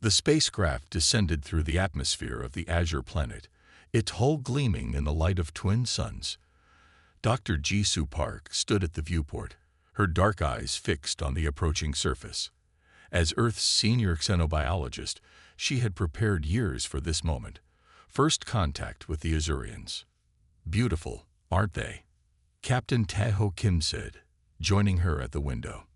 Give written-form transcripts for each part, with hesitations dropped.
The spacecraft descended through the atmosphere of the azure planet, its hull gleaming in the light of twin suns. Dr. Jisoo Park stood at the viewport, her dark eyes fixed on the approaching surface. As Earth's senior xenobiologist, she had prepared years for this moment. First contact with the Azurians. "Beautiful, aren't they?" Captain Taeho Kim said, joining her at the window.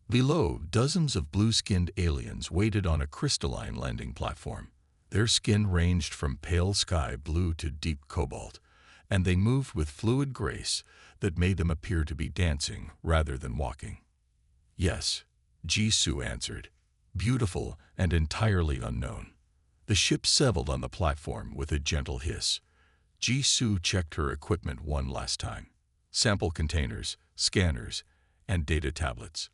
Below, dozens of blue-skinned aliens waited on a crystalline landing platform. Their skin ranged from pale sky blue to deep cobalt, and they moved with fluid grace that made them appear to be dancing rather than walking. "Yes," Jisoo answered, "beautiful and entirely unknown." The ship settled on the platform with a gentle hiss. Jisoo checked her equipment one last time. Sample containers, scanners, and data tablets.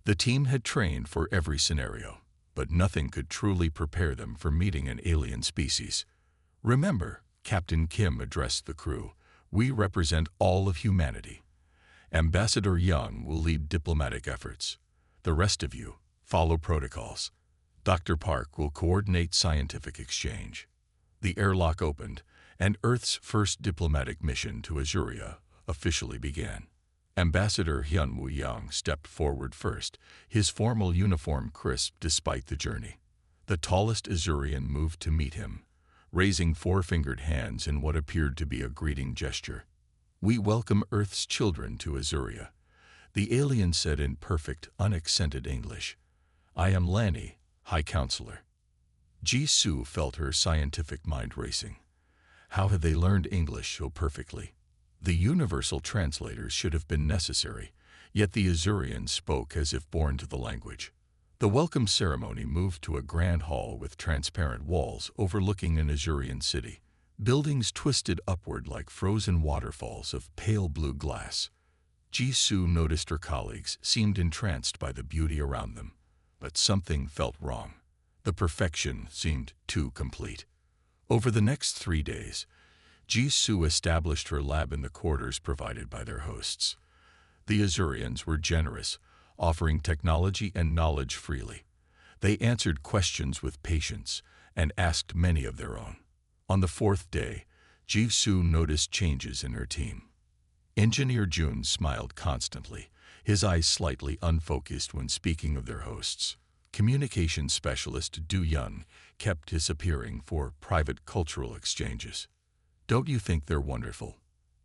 The team had trained for every scenario, but nothing could truly prepare them for meeting an alien species. "Remember," Captain Kim addressed the crew, "we represent all of humanity. Ambassador Young will lead diplomatic efforts. The rest of you, follow protocols. Dr. Park will coordinate scientific exchange." The airlock opened, and Earth's first diplomatic mission to Azuria officially began. Ambassador Hyunwoo Young stepped forward first, his formal uniform crisp despite the journey. The tallest Azurian moved to meet him, raising four-fingered hands in what appeared to be a greeting gesture. "We welcome Earth's children to Azuria," the alien said in perfect, unaccented English. "I am Lanny, High Counselor." Jisoo felt her scientific mind racing. How had they learned English so perfectly? The universal translators should have been necessary, yet the Azurians spoke as if born to the language. The welcome ceremony moved to a grand hall with transparent walls overlooking an Azurian city. Buildings twisted upward like frozen waterfalls of pale blue glass. Jisoo noticed her colleagues seemed entranced by the beauty around them, but something felt wrong. The perfection seemed too complete. Over the next 3 days, Jisoo established her lab in the quarters provided by their hosts. The Azurians were generous, offering technology and knowledge freely. They answered questions with patience and asked many of their own. On the 4th day, Jisoo noticed changes in her team. Engineer Jun smiled constantly, his eyes slightly unfocused when speaking of their hosts. Communications specialist Du Yun kept disappearing for private cultural exchanges. "Don't you think they're wonderful?"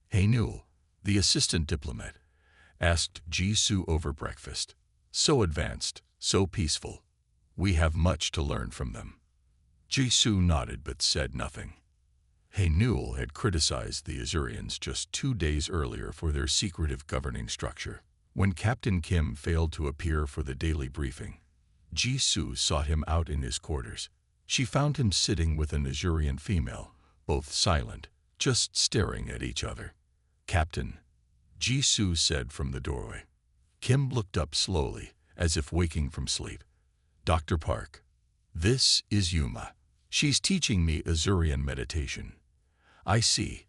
Hey Newell, the assistant diplomat, asked Jisoo over breakfast. "So advanced, so peaceful. We have much to learn from them." Jisoo nodded but said nothing. Hey Newell had criticized the Azurians just 2 days earlier for their secretive governing structure. When Captain Kim failed to appear for the daily briefing, Jisoo sought him out in his quarters. She found him sitting with an Azurian female, both silent, just staring at each other. "Captain," Jisoo said from the doorway. Kim looked up slowly, as if waking from sleep. "Dr. Park, this is Yuma. She's teaching me Azurian meditation." "I see.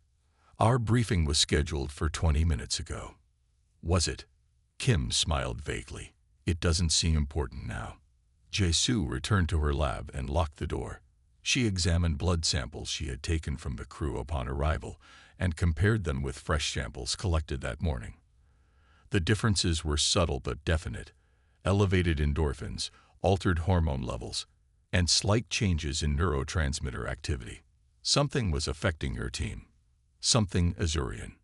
Our briefing was scheduled for 20 minutes ago." "Was it?" Kim smiled vaguely. "It doesn't seem important now." Jisoo returned to her lab and locked the door. She examined blood samples she had taken from the crew upon arrival and compared them with fresh samples collected that morning. The differences were subtle but definite: elevated endorphins, altered hormone levels, and slight changes in neurotransmitter activity. Something was affecting her team. Something Azurian.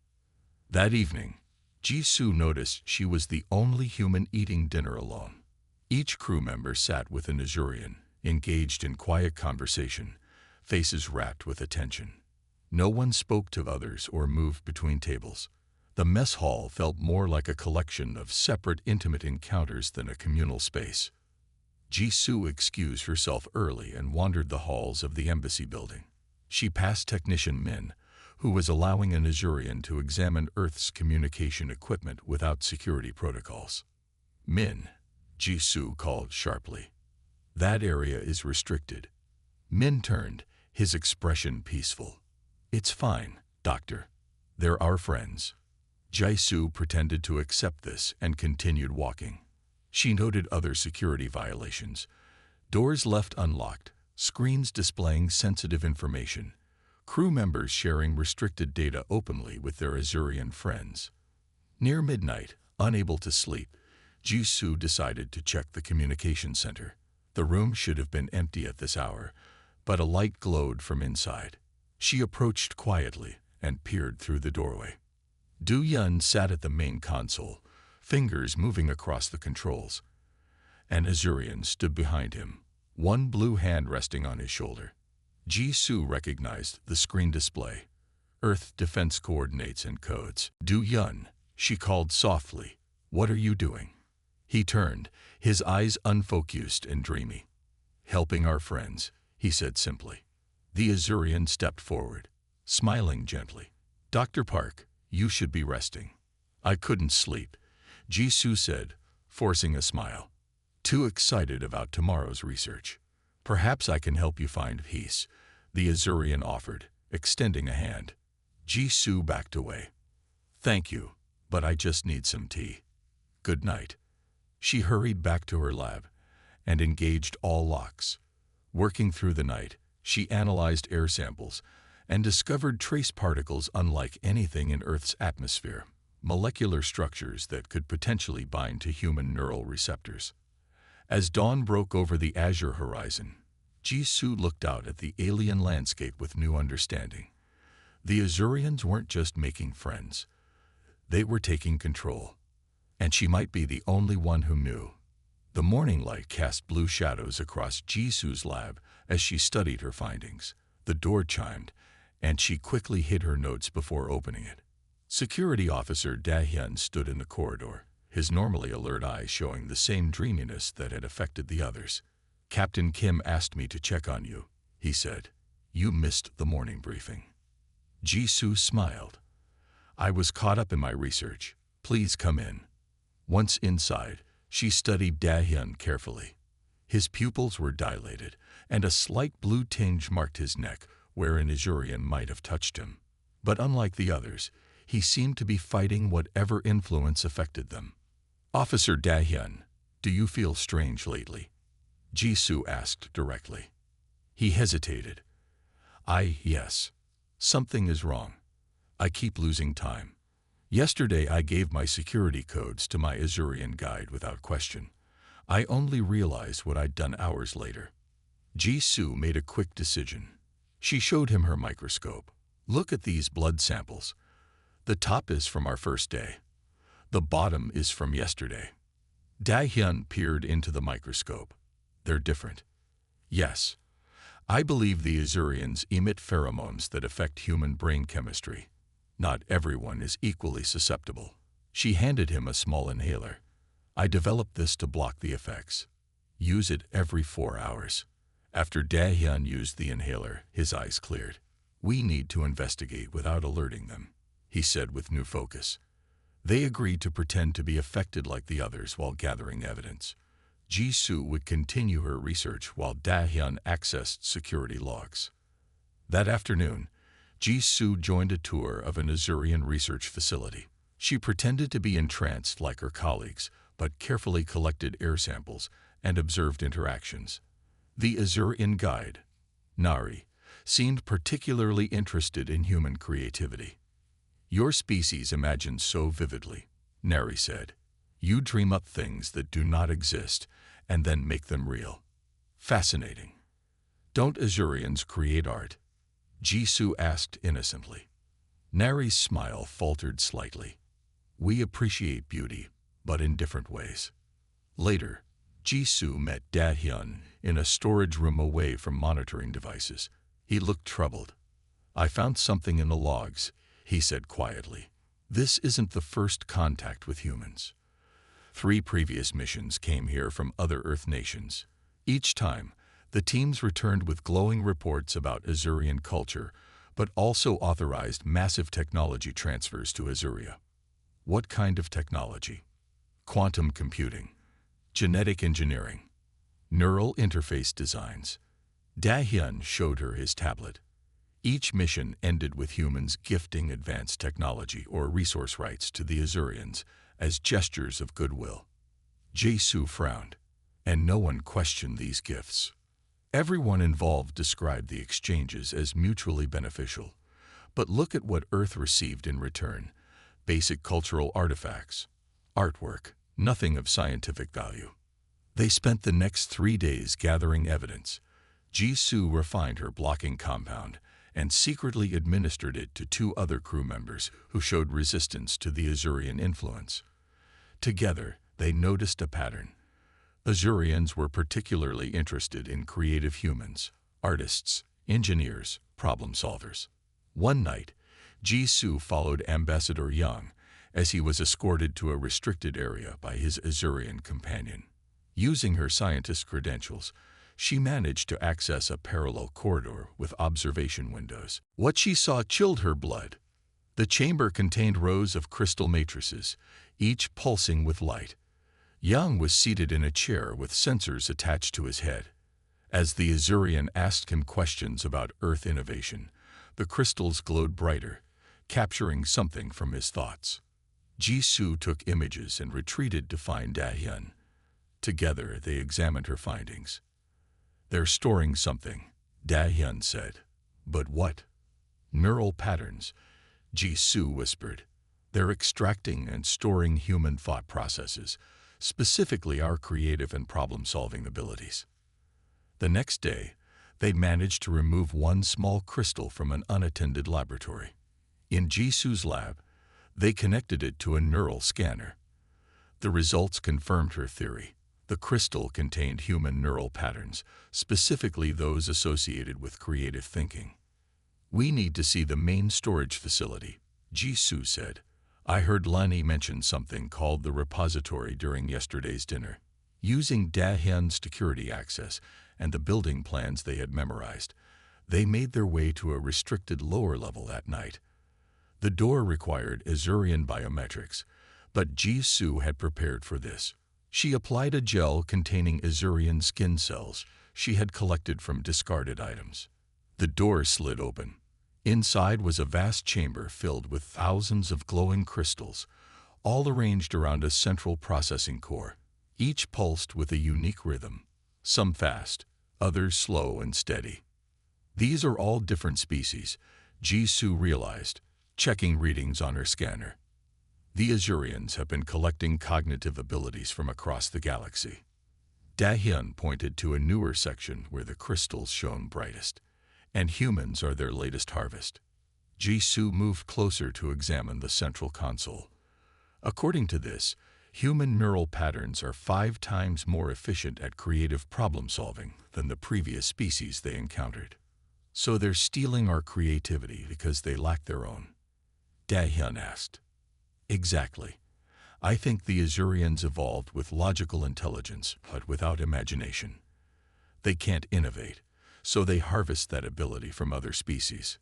That evening, Jisoo noticed she was the only human eating dinner alone. Each crew member sat with an Azurian, engaged in quiet conversation, faces rapt with attention. No one spoke to others or moved between tables. The mess hall felt more like a collection of separate intimate encounters than a communal space. Jisoo excused herself early and wandered the halls of the embassy building. She passed Technician Min, who was allowing an Azurian to examine Earth's communication equipment without security protocols. "Min," Jisoo called sharply. "That area is restricted." Min turned, his expression peaceful. "It's fine, Doctor. They're our friends." Jisoo pretended to accept this and continued walking. She noted other security violations: Doors left unlocked, screens displaying sensitive information, crew members sharing restricted data openly with their Azurian friends. Near midnight, unable to sleep, Jisoo decided to check the communication center. The room should have been empty at this hour, but a light glowed from inside. She approached quietly and peered through the doorway. Do-Yun sat at the main console, fingers moving across the controls. An Azurian stood behind him, one blue hand resting on his shoulder. Jisoo recognized the screen display. Earth defense coordinates and codes. Do-Yun, she called softly. What are you doing? He turned, his eyes unfocused and dreamy. Helping our friends, he said simply. The Azurian stepped forward, smiling gently. Dr. Park, you should be resting. I couldn't sleep, Jisoo said, forcing a smile. Too excited about tomorrow's research. Perhaps I can help you find peace, the Azurian offered, extending a hand. Jisoo backed away. Thank you, but I just need some tea. Good night. She hurried back to her lab and engaged all locks. Working through the night, she analyzed air samples and discovered trace particles unlike anything in Earth's atmosphere, molecular structures that could potentially bind to human neural receptors. As dawn broke over the azure horizon, Jisoo looked out at the alien landscape with new understanding. The Azurians weren't just making friends. They were taking control. And she might be the only one who knew. The morning light cast blue shadows across Jisoo's lab as she studied her findings. The door chimed, and she quickly hid her notes before opening it. Security Officer Da-Hyun stood in the corridor, his normally alert eyes showing the same dreaminess that had affected the others. Captain Kim asked me to check on you, he said. You missed the morning briefing. Jisoo smiled. I was caught up in my research. Please come in. Once inside, she studied Da-Hyun carefully. His pupils were dilated, and a slight blue tinge marked his neck, where an Azurian might have touched him. But unlike the others, he seemed to be fighting whatever influence affected them. Officer Da-Hyun, do you feel strange lately? Jisoo asked directly. He hesitated. Yes. Something is wrong. I keep losing time. Yesterday I gave my security codes to my Azurian guide without question. I only realized what I'd done hours later. Jisoo made a quick decision. She showed him her microscope. Look at these blood samples. The top is from our first day. The bottom is from yesterday. Da-Hyun peered into the microscope. They're different. Yes. I believe the Azurians emit pheromones that affect human brain chemistry. Not everyone is equally susceptible. She handed him a small inhaler. I developed this to block the effects. Use it every 4 hours. After Da-Hyun used the inhaler, his eyes cleared. We need to investigate without alerting them, he said with new focus. They agreed to pretend to be affected like the others while gathering evidence. Jisoo would continue her research while Da-Hyun accessed security logs. That afternoon, Jisoo joined a tour of an Azurian research facility. She pretended to be entranced like her colleagues, but carefully collected air samples and observed interactions. The Azurian guide, Nari, seemed particularly interested in human creativity. Your species imagines so vividly, Nari said. You dream up things that do not exist and then make them real. Fascinating. Don't Azurians create art? Jisoo asked innocently. Nari's smile faltered slightly. We appreciate beauty, but in different ways. Later, Jisoo met Da-Hyun in a storage room away from monitoring devices. He looked troubled. I found something in the logs, he said quietly. This isn't the first contact with humans. 3 previous missions came here from other Earth nations. Each time, the teams returned with glowing reports about Azurian culture, but also authorized massive technology transfers to Azuria. What kind of technology? Quantum computing, genetic engineering, neural interface designs. Da-Hyun showed her his tablet. Each mission ended with humans gifting advanced technology or resource rights to the Azurians as gestures of goodwill. Jisoo frowned. And no one questioned these gifts. Everyone involved described the exchanges as mutually beneficial. But look at what Earth received in return: basic cultural artifacts, artwork, nothing of scientific value. They spent the next 3 days gathering evidence. Jisoo refined her blocking compound and secretly administered it to 2 other crew members who showed resistance to the Azurian influence. Together, they noticed a pattern. Azurians were particularly interested in creative humans, artists, engineers, problem solvers. One night, Jisoo followed Ambassador Young as he was escorted to a restricted area by his Azurian companion. Using her scientist credentials, she managed to access a parallel corridor with observation windows. What she saw chilled her blood. The chamber contained rows of crystal matrices, each pulsing with light. Young was seated in a chair with sensors attached to his head. As the Azurian asked him questions about Earth innovation, the crystals glowed brighter, capturing something from his thoughts. Jisoo took images and retreated to find Da-hyun. Together, they examined her findings. "They're storing something," Da-hyun said. "But what?" "Neural patterns," Jisoo whispered. "They're extracting and storing human thought processes, specifically our creative and problem-solving abilities." The next day, they managed to remove one small crystal from an unattended laboratory. In Jisoo's lab, they connected it to a neural scanner. The results confirmed her theory. The crystal contained human neural patterns, specifically those associated with creative thinking. "We need to see the main storage facility," Jisoo said. "I heard Lani mention something called the repository during yesterday's dinner." Using Da-hyun's security access and the building plans they had memorized, they made their way to a restricted lower level that night. The door required Azurian biometrics, but Jisoo had prepared for this. She applied a gel containing Azurian skin cells she had collected from discarded items. The door slid open. Inside was a vast chamber filled with thousands of glowing crystals, all arranged around a central processing core. Each pulsed with a unique rhythm, some fast, others slow and steady. These are all different species, Jisoo realized, checking readings on her scanner. The Azurians have been collecting cognitive abilities from across the galaxy. Da-hyun pointed to a newer section where the crystals shone brightest, and humans are their latest harvest. Jisoo moved closer to examine the central console. According to this, human neural patterns are 5 times more efficient at creative problem-solving than the previous species they encountered. "So they're stealing our creativity because they lack their own?" Da-hyun asked. "Exactly. I think the Azurians evolved with logical intelligence, but without imagination. They can't innovate, so they harvest that ability from other species."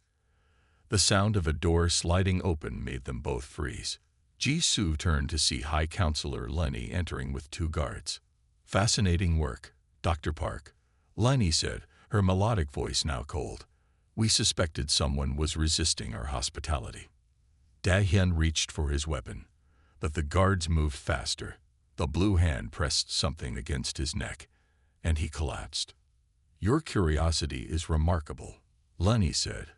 The sound of a door sliding open made them both freeze. Jisoo turned to see High Counselor Lenny entering with 2 guards. "Fascinating work, Dr. Park," Lenny said, her melodic voice now cold. "We suspected someone was resisting our hospitality." Da-hyun reached for his weapon, but the guards moved faster. The blue hand pressed something against his neck, and he collapsed. "Your curiosity is remarkable," Lenny said,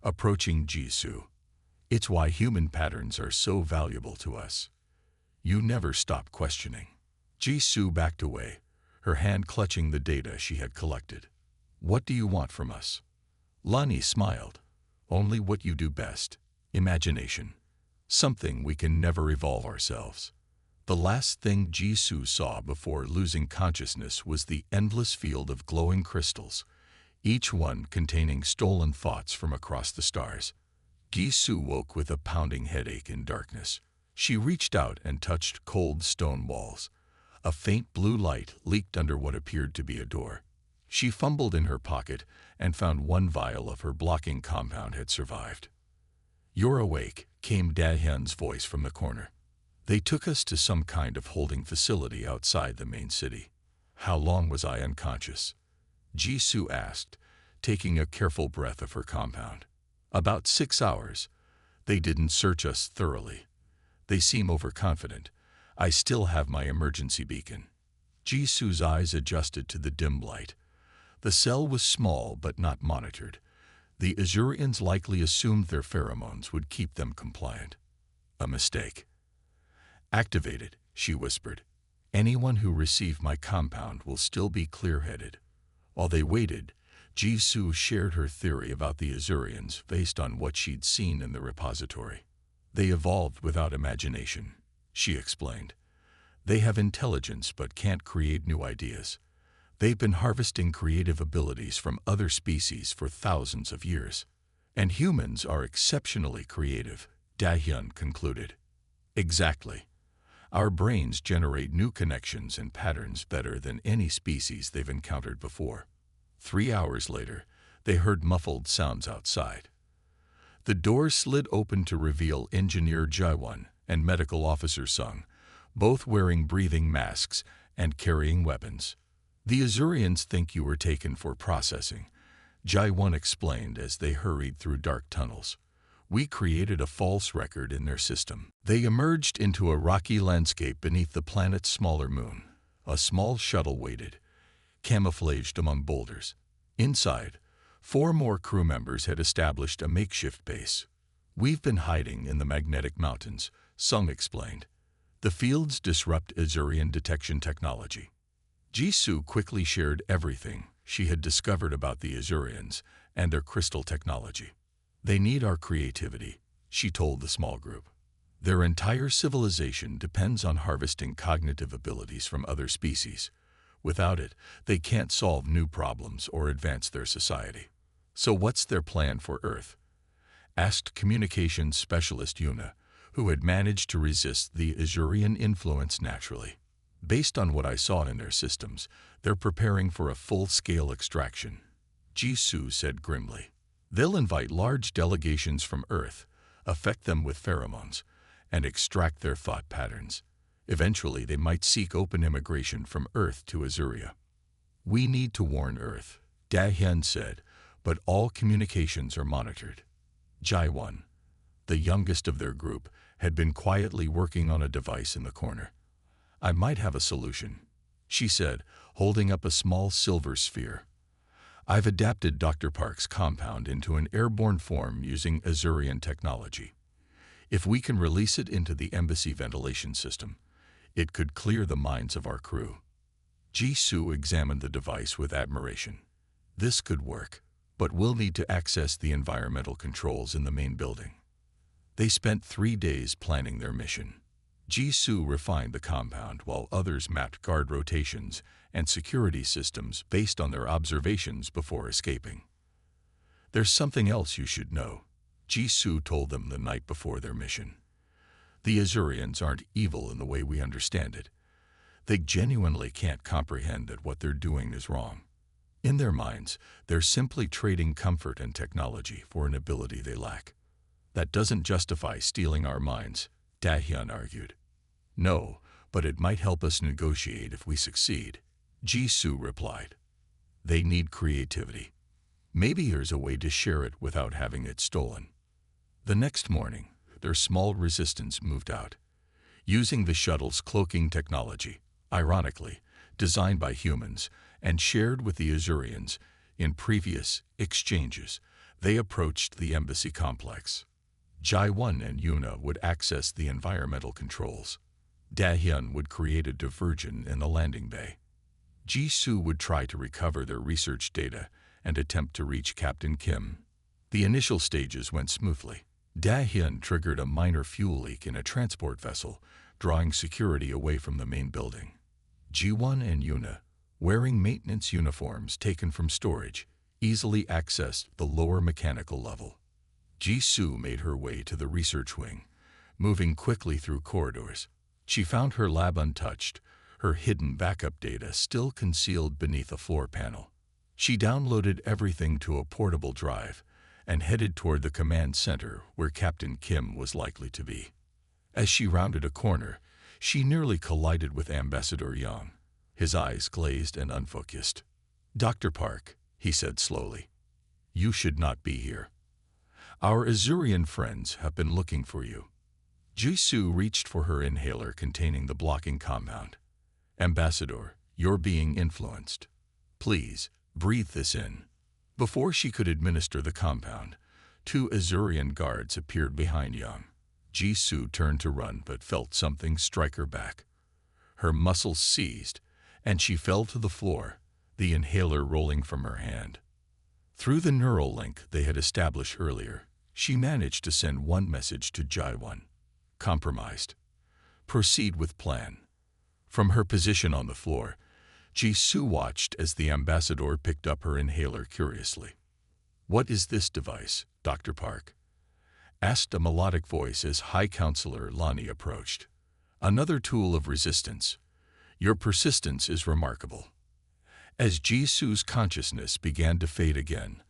approaching Jisoo. "It's why human patterns are so valuable to us. You never stop questioning." Jisoo backed away, her hand clutching the data she had collected. "What do you want from us?" Lenny smiled. "Only what you do best. Imagination. Something we can never evolve ourselves." The last thing Jisoo saw before losing consciousness was the endless field of glowing crystals, each one containing stolen thoughts from across the stars. Jisoo woke with a pounding headache in darkness. She reached out and touched cold stone walls. A faint blue light leaked under what appeared to be a door. She fumbled in her pocket and found 1 vial of her blocking compound had survived. "You're awake," came Da-hyun's voice from the corner. "They took us to some kind of holding facility outside the main city." "How long was I unconscious?" Jisoo asked, taking a careful breath of her compound. "About 6 hours. They didn't search us thoroughly. They seem overconfident. I still have my emergency beacon." Jisu's eyes adjusted to the dim light. The cell was small but not monitored. The Azurians likely assumed their pheromones would keep them compliant. A mistake. "Activated," she whispered. "Anyone who received my compound will still be clear-headed." While they waited, Jisu shared her theory about the Azurians based on what she'd seen in the repository. "They evolved without imagination," she explained. "They have intelligence but can't create new ideas. They've been harvesting creative abilities from other species for thousands of years. And humans are exceptionally creative," Dahyun concluded. "Exactly. Our brains generate new connections and patterns better than any species they've encountered before." 3 hours later, they heard muffled sounds outside. The door slid open to reveal Engineer Jaiwon and Medical Officer Sung, both wearing breathing masks and carrying weapons. "The Azurians think you were taken for processing," Jaiwon explained as they hurried through dark tunnels. "We created a false record in their system." They emerged into a rocky landscape beneath the planet's smaller moon. A small shuttle waited, camouflaged among boulders. Inside, 4 more crew members had established a makeshift base. "We've been hiding in the magnetic mountains," Sung explained. "The fields disrupt Azurian detection technology." Jisu quickly shared everything she had discovered about the Azurians and their crystal technology. "They need our creativity," she told the small group. "Their entire civilization depends on harvesting cognitive abilities from other species. Without it, they can't solve new problems or advance their society." "So what's their plan for Earth?" asked communications specialist Yuna, who had managed to resist the Azurian influence naturally. "Based on what I saw in their systems, they're preparing for a full-scale extraction," Jisu said grimly. "They'll invite large delegations from Earth, affect them with pheromones, and extract their thought patterns. Eventually, they might seek open immigration from Earth to Azuria." "We need to warn Earth," Dahyun said, "but all communications are monitored." Jaiwon, the youngest of their group, had been quietly working on a device in the corner. "I might have a solution," she said, holding up a small silver sphere. "I've adapted Dr. Park's compound into an airborne form using Azurian technology. If we can release it into the embassy ventilation system, it could clear the minds of our crew." Jisu examined the device with admiration. "This could work, but we'll need to access the environmental controls in the main building." They spent 3 days planning their mission. Jisu refined the compound while others mapped guard rotations and security systems based on their observations before escaping. "There's something else you should know," Jisu told them the night before their mission. "The Azurians aren't evil in the way we understand it. They genuinely can't comprehend that what they're doing is wrong. In their minds, they're simply trading comfort and technology for an ability they lack." "That doesn't justify stealing our minds," Dahyun argued. "No, but it might help us negotiate if we succeed," Jisu replied. "They need creativity. Maybe there's a way to share it without having it stolen." The next morning, their small resistance moved out. Using the shuttle's cloaking technology, ironically, designed by humans and shared with the Azurians in previous exchanges, they approached the embassy complex. Jaiwon and Yuna would access the environmental controls. Dahyun would create a diversion in the landing bay. Jisu would try to recover their research data and attempt to reach Captain Kim. The initial stages went smoothly. Dahyun triggered a minor fuel leak in a transport vessel, drawing security away from the main building. Jiwon and Yuna, wearing maintenance uniforms taken from storage, easily accessed the lower mechanical level. Jisu made her way to the research wing, moving quickly through corridors. She found her lab untouched, her hidden backup data still concealed beneath a floor panel. She downloaded everything to a portable drive and headed toward the command center where Captain Kim was likely to be. As she rounded a corner, she nearly collided with Ambassador Young, his eyes glazed and unfocused. "Dr. Park," he said slowly, "you should not be here. Our Azurian friends have been looking for you." Jisu reached for her inhaler containing the blocking compound. "Ambassador, You're being influenced. Please, breathe this in." Before she could administer the compound, 2 Azurian guards appeared behind Young. Jisoo turned to run but felt something strike her back. Her muscles seized, and she fell to the floor, the inhaler rolling from her hand. Through the neural link they had established earlier, she managed to send one message to Jaiwon. Compromised. Proceed with plan. From her position on the floor, Jisoo watched as the ambassador picked up her inhaler curiously. "What is this device, Dr. Park?" asked a melodic voice as High Counselor Lani approached. "Another tool of resistance. Your persistence is remarkable." As Jisoo's consciousness began to fade again,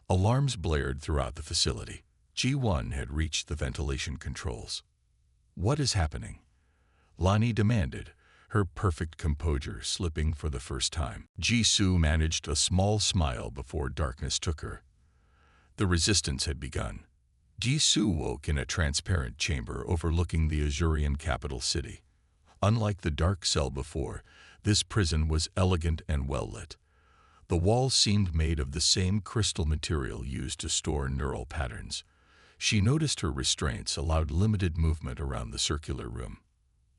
alarms blared throughout the facility. G1 had reached the ventilation controls. "What is happening?" Lani demanded, her perfect composure slipping for the first time. Jisoo managed a small smile before darkness took her. The resistance had begun. Jisoo woke in a transparent chamber overlooking the Azurian capital city. Unlike the dark cell before, this prison was elegant and well-lit. The walls seemed made of the same crystal material used to store neural patterns. She noticed her restraints allowed limited movement around the circular room.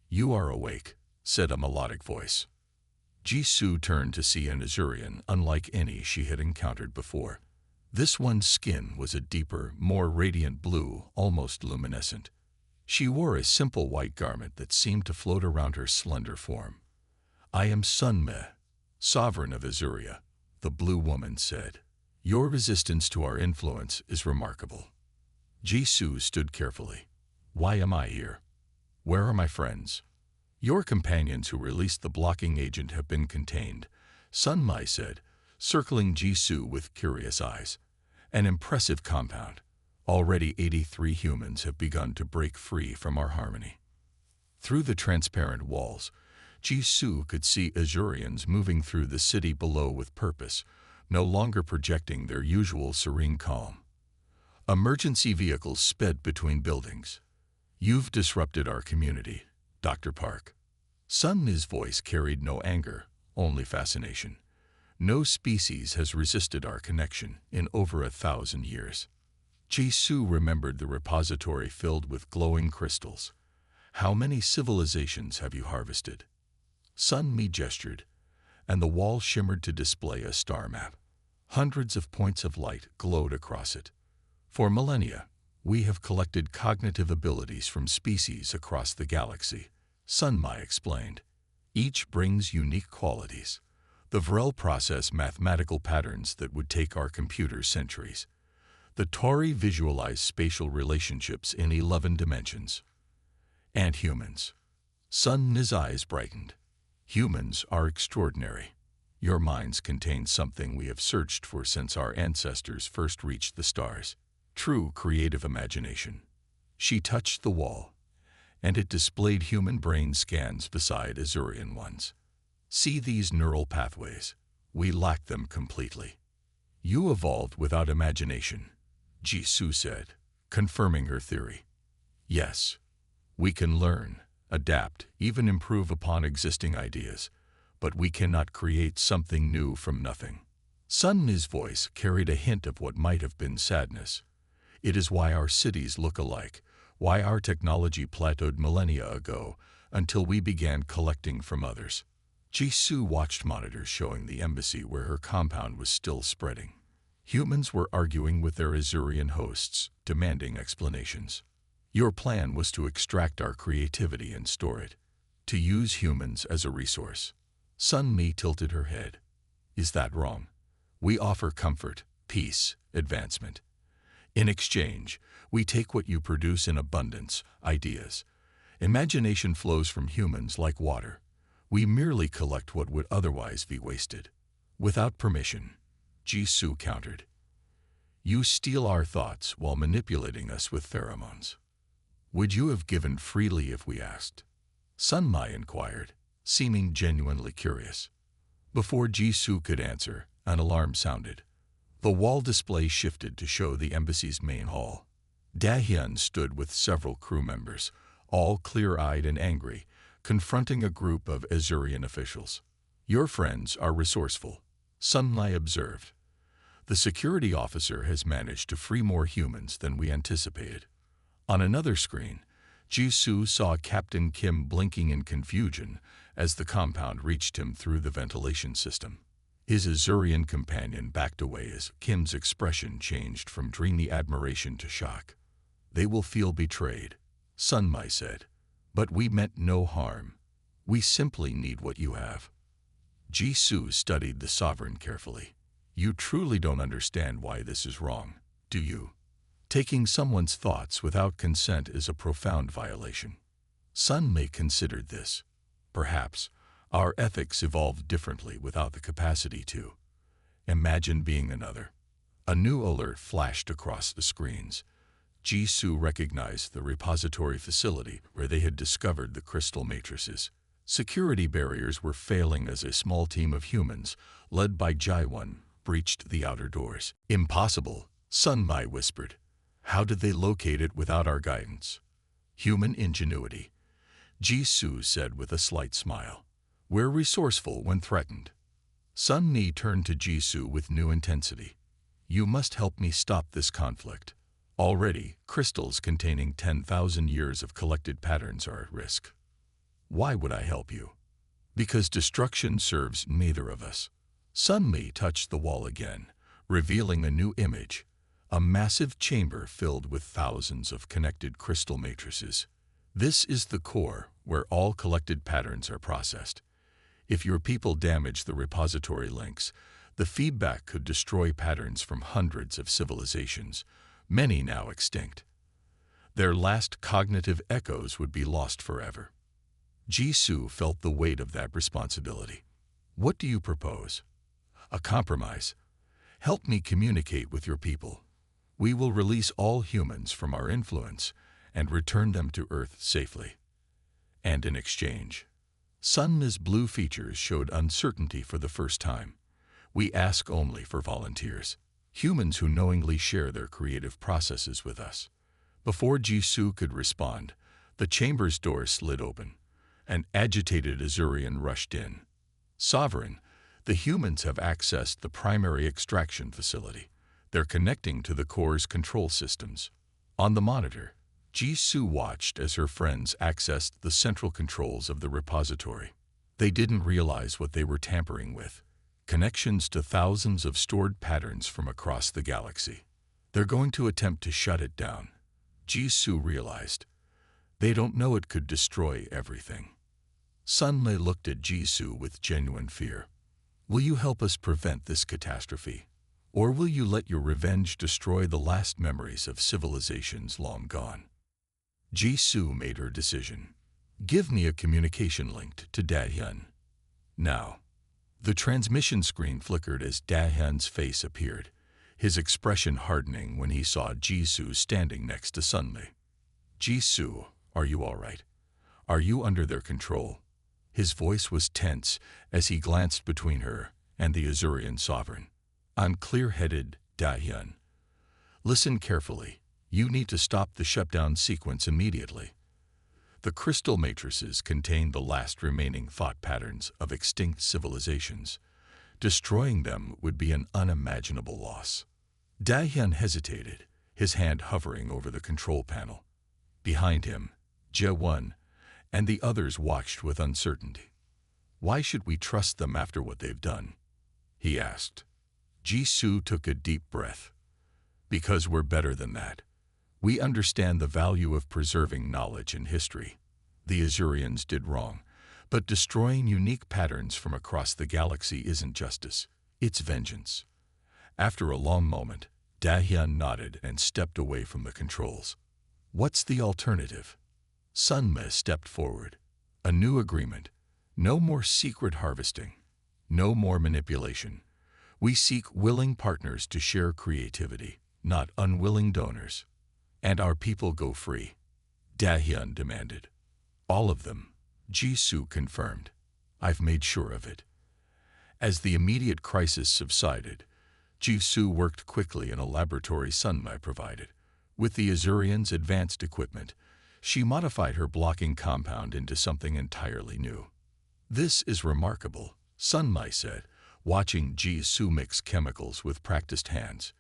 "You are awake," said a melodic voice. Jisoo turned to see an Azurian unlike any she had encountered before. This one's skin was a deeper, more radiant blue, almost luminescent. She wore a simple white garment that seemed to float around her slender form. "I am Sunme, sovereign of Azuria," the blue woman said. "Your resistance to our influence is remarkable." Jisoo stood carefully. "Why am I here? Where are my friends?" "Your companions who released the blocking agent have been contained," Sunmai said, circling Jisoo with curious eyes. "An impressive compound. Already 83 humans have begun to break free from our harmony." Through the transparent walls, Jisoo could see Azurians moving through the city below with purpose, no longer projecting their usual serene calm. Emergency vehicles sped between buildings. "You've disrupted our community, Dr. Park." Sun's voice carried no anger, only fascination. "No species has resisted our connection in over 1,000 years." Jisoo remembered the repository filled with glowing crystals. "How many civilizations have you harvested?" Sunmi gestured, and the wall shimmered to display a star map. Hundreds of points of light glowed across it. "For millennia, we have collected cognitive abilities from species across the galaxy," Sunmai explained. "Each brings unique qualities. The Vrel process mathematical patterns that would take our computers centuries. The Tauri visualize spatial relationships in 11 dimensions. And humans." Sun's eyes brightened. "Humans are extraordinary. Your minds contain something we have searched for since our ancestors first reached the stars. True creative imagination." She touched the wall, and it displayed human brain scans beside Azurian ones. "See these neural pathways? We lack them completely." "You evolved without imagination," Jisoo said, confirming her theory. "Yes, we can learn, adapt, even improve upon existing ideas, but we cannot create something new from nothing." Sun's voice carried a hint of what might have been sadness. "It is why our cities look alike, why our technology plateaued millennia ago, until we began collecting from others." Jisoo watched monitors showing the embassy where her compound was still spreading. Humans were arguing with their Azurian hosts, demanding explanations. "Your plan was to extract our creativity and store it, to use humans as a resource." Sunmi tilted her head. "Is that wrong? We offer comfort, peace, advancement. In exchange, we take what you produce in abundance, ideas. Imagination flows from humans like water. We merely collect what would otherwise be wasted." "Without permission," Jisoo countered. "You steal our thoughts while manipulating us with pheromones." "Would you have given freely if we asked?" Sunmai inquired, seeming genuinely curious. Before Jisoo could answer, an alarm sounded. The wall display shifted to show the embassy's main hall. Dahyun stood with several crew members, all clear-eyed and angry, confronting a group of Azurian officials. Your friends are resourceful, Sun Mai observed. The security officer has managed to free more humans than we anticipated. On another screen, Jisoo saw Captain Kim blinking in confusion as the compound reached him through the ventilation system. His Azurian companion backed away as Kim's expression changed from dreamy admiration to shock. They will feel betrayed, Sun Mai said. But we meant no harm. We simply need what you have. Jisoo studied the sovereign carefully. You truly don't understand why this is wrong, do you? Taking someone's thoughts without consent is a profound violation. Sun Mai considered this. Perhaps our ethics evolved differently without the capacity to. Imagine being another. A new alert flashed across the screens. Jisoo recognized the repository facility where they had discovered the crystal matrices. Security barriers were failing as a small team of humans, led by Jaiwon, breached the outer doors. Impossible, Sun Mai whispered. How did they locate it without our guidance? Human ingenuity, Jisoo said with a slight smile. We're resourceful when threatened. Sun Mi turned to Jisoo with new intensity. You must help me stop this conflict. Already, crystals containing 10,000 years of collected patterns are at risk. Why would I help you? Because destruction serves neither of us. Sun Mi touched the wall again, revealing a new image. A massive chamber filled with thousands of connected crystal matrices. This is the core where all collected patterns are processed. If your people damage the repository links, the feedback could destroy patterns from hundreds of civilizations, many now extinct. Their last cognitive echoes would be lost forever. Jisoo felt the weight of that responsibility. What do you propose? A compromise. Help me communicate with your people. We will release all humans from our influence and return them to Earth safely. And in exchange, Sun Mi's blue features showed uncertainty for the first time. We ask only for volunteers, humans who knowingly share their creative processes with us. Before Jisoo could respond, the chamber's door slid open. An agitated Azurian rushed in. Sovereign, the humans have accessed the primary extraction facility. They're connecting to the core's control systems. On the monitor, Jisoo watched as her friends accessed the central controls of the repository. They didn't realize what they were tampering with. Connections to thousands of stored patterns from across the galaxy. They're going to attempt to shut it down. Jisoo realized. They don't know it could destroy everything. Sun Mi looked at Jisoo with genuine fear. Will you help us prevent this catastrophe? Or will you let your revenge destroy the last memories of civilizations long gone? Jisoo made her decision. Give me a communication link to Dahyun. Now. The transmission screen flickered as Dahyun's face appeared, his expression hardening when he saw Jisoo standing next to Sun Mi. Jisoo, are you all right? Are you under their control? His voice was tense as he glanced between her and the Azurian sovereign. I'm clear-headed, Dahyun. Listen carefully. You need to stop the shutdown sequence immediately. The crystal matrices contain the last remaining thought patterns of extinct civilizations. Destroying them would be an unimaginable loss. Dahyun hesitated, his hand hovering over the control panel. Behind him, Jaewon and the others watched with uncertainty. Why should we trust them after what they've done? He asked. Jisoo took a deep breath. Because we're better than that. We understand the value of preserving knowledge and history. The Azurians did wrong, but destroying unique patterns from across the galaxy isn't justice, it's vengeance. After a long moment, Dahyun nodded and stepped away from the controls. What's the alternative? Sun Mi stepped forward. A new agreement. No more secret harvesting. No more manipulation. We seek willing partners to share creativity, not unwilling donors. And our people go free, Dahyun demanded. All of them, Jisoo confirmed. I've made sure of it. As the immediate crisis subsided, Jisoo worked quickly in a laboratory Sun Mi provided. With the Azurians' advanced equipment, she modified her blocking compound into something entirely new. This is remarkable, Sun Mai said, watching Ji-Su mix chemicals with practiced hands.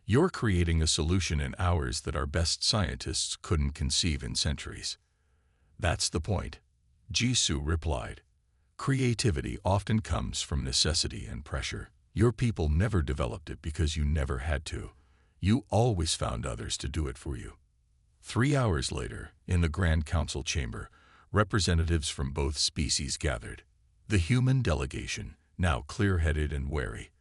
You're creating a solution in hours that our best scientists couldn't conceive in centuries. That's the point, Ji-Su replied. Creativity often comes from necessity and pressure. Your people never developed it because you never had to. You always found others to do it for you. 3 hours later, in the Grand Council chamber, representatives from both species gathered. The human delegation, now clear-headed and wary,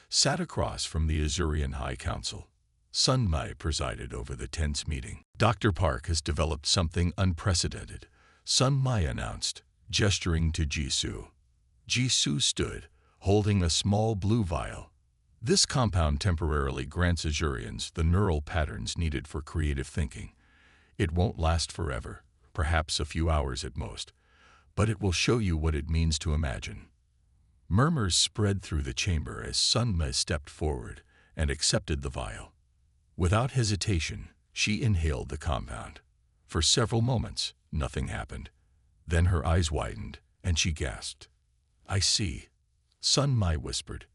sat across from the Azurian High Council. Sun Mai presided over the tense meeting. Dr. Park has developed something unprecedented, Sun Mai announced, gesturing to Ji-Su. Ji-Su stood, holding a small blue vial. This compound temporarily grants Azurians the neural patterns needed for creative thinking. It won't last forever, perhaps a few hours at most, but it will show you what it means to imagine. Murmurs spread through the chamber as Sun Mai stepped forward and accepted the vial. Without hesitation, she inhaled the compound. For several moments, nothing happened. Then her eyes widened, and she gasped. "I see," Sun Mai whispered.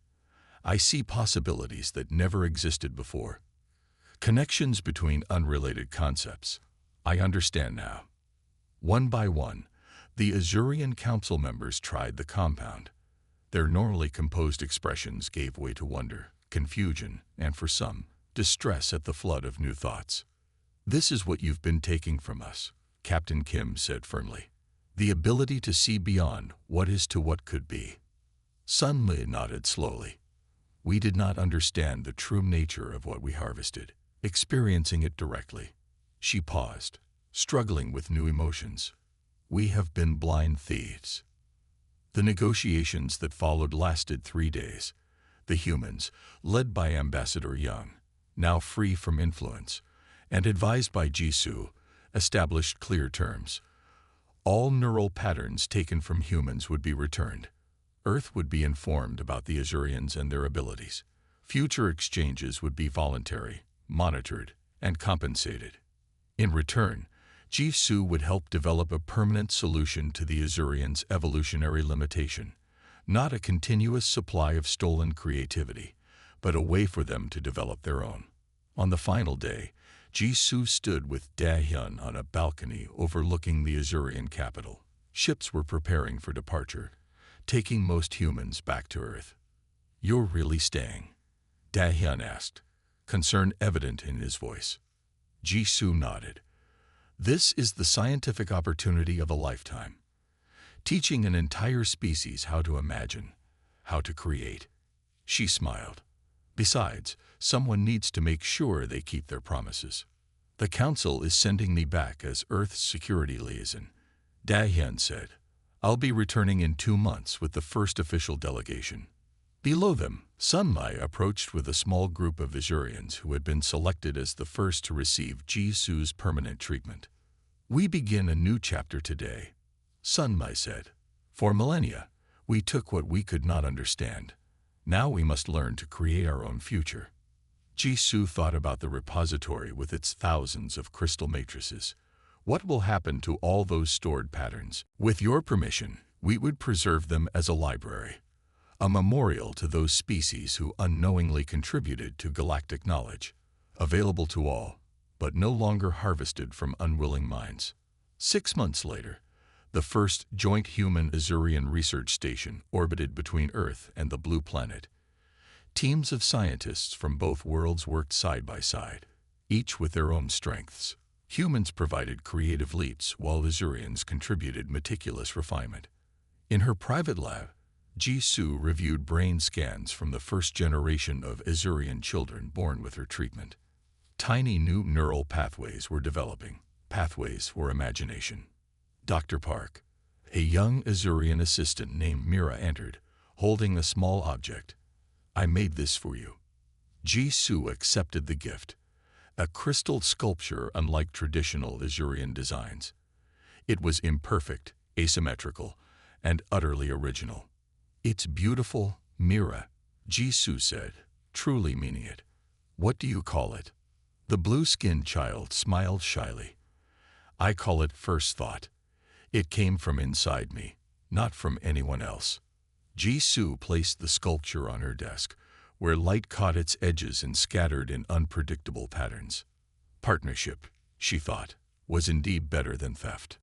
"I see possibilities that never existed before. Connections between unrelated concepts. I understand now." One by one, the Azurian Council members tried the compound. Their normally composed expressions gave way to wonder, confusion, and for some, distress at the flood of new thoughts. "This is what you've been taking from us," Captain Kim said firmly. "The ability to see beyond what is to what could be." Sun Mai nodded slowly. "We did not understand the true nature of what we harvested, experiencing it directly." She paused, struggling with new emotions. "We have been blind thieves." The negotiations that followed lasted 3 days. The humans, led by Ambassador Young, now free from influence, and advised by Ji-Su, established clear terms. All neural patterns taken from humans would be returned. Earth would be informed about the Azurians and their abilities. Future exchanges would be voluntary, monitored, and compensated. In return, Ji-Su would help develop a permanent solution to the Azurians' evolutionary limitation, not a continuous supply of stolen creativity, but a way for them to develop their own. On the final day, Ji-Su stood with Da-hyun on a balcony overlooking the Azurian capital. Ships were preparing for departure, taking most humans back to Earth. "You're really staying?" Da-hyun asked, concern evident in his voice. Ji-Su nodded. "This is the scientific opportunity of a lifetime. Teaching an entire species how to imagine, how to create." She smiled. "Besides, someone needs to make sure they keep their promises. The Council is sending me back as Earth's security liaison," Da-hyun said. "I'll be returning in 2 months with the first official delegation." Below them, Sun Mai approached with a small group of Azurians who had been selected as the first to receive Ji-Su's permanent treatment. "We begin a new chapter today," Sun Mai said. "For millennia, we took what we could not understand. Now we must learn to create our own future." Ji-Su thought about the repository with its thousands of crystal matrices. "What will happen to all those stored patterns? With your permission, we would preserve them as a library, a memorial to those species who unknowingly contributed to galactic knowledge, available to all, but no longer harvested from unwilling minds." 6 months later, the first joint human-Azurian research station orbited between Earth and the Blue Planet. Teams of scientists from both worlds worked side by side, each with their own strengths. Humans provided creative leaps while Azurians contributed meticulous refinement. In her private lab, Ji-Su reviewed brain scans from the first generation of Azurian children born with her treatment. Tiny new neural pathways were developing, pathways for imagination. Dr. Park, a young Azurian assistant named Mira, entered, holding a small object. "I made this for you." Ji-Su accepted the gift, a crystal sculpture unlike traditional Azurian designs. It was imperfect, asymmetrical, and utterly original. "It's beautiful, Mira," Ji-Su said, truly meaning it. "What do you call it?" The blue-skinned child smiled shyly. "I call it First Thought. It came from inside me, not from anyone else." Jisoo placed the sculpture on her desk, where light caught its edges and scattered in unpredictable patterns. Partnership, she thought, was indeed better than theft.